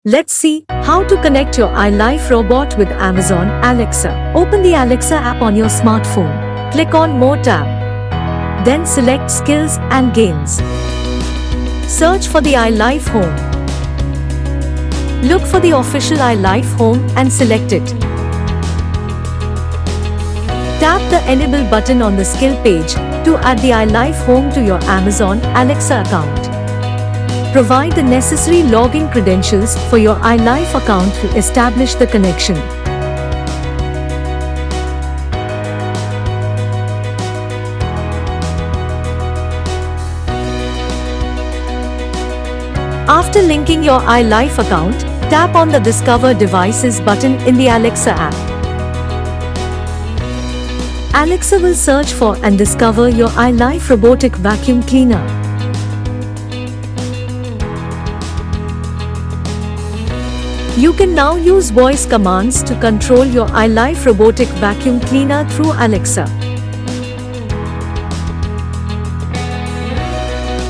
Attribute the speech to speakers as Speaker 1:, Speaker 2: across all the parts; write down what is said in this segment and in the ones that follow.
Speaker 1: Let's see how to connect your ILIFE robot with Amazon Alexa. Open the Alexa app on your smartphone. Click on More tab. Then select Skills and Games. Search for the ILIFE Home. Look for the official ILIFE Home and select it. Tap the Enable button on the skill page to add the ILIFE Home to your Amazon Alexa account. Provide the necessary login credentials for your ILIFE account to establish the connection. After linking your ILIFE account, tap on the Discover Devices button in the Alexa app. Alexa will search for and discover your ILIFE robotic vacuum cleaner. You can now use voice commands to control your ILIFE robotic vacuum cleaner through Alexa.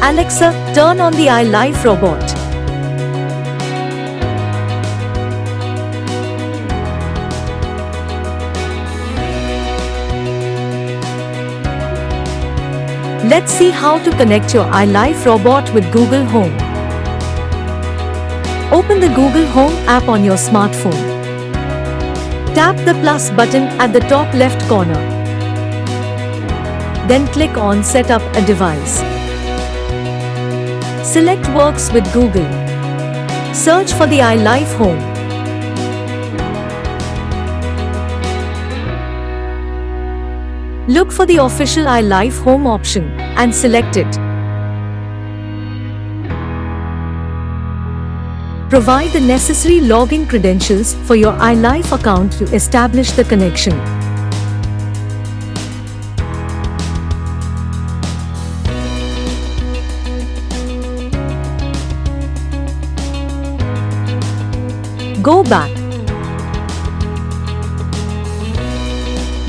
Speaker 1: Alexa, turn on the ILIFE robot. Let's see how to connect your ILIFE robot with Google Home. Open the Google Home app on your smartphone. Tap the plus button at the top left corner. Then click on Set up a device. Select Works with Google. Search for the ILIFE Home. Look for the official ILIFE Home option and select it. Provide the necessary login credentials for your ILIFE account to establish the connection. Go back.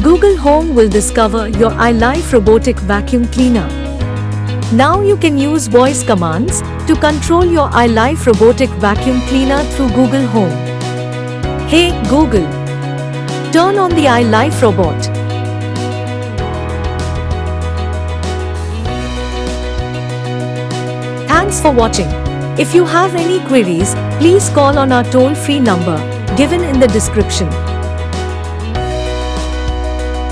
Speaker 1: Google Home will discover your ILIFE robotic vacuum cleaner. Now you can use voice commands to control your ILIFE robotic vacuum cleaner through Google Home. Hey Google, turn on the ILIFE robot. Thanks for watching. If you have any queries, please call on our toll-free number given in the description.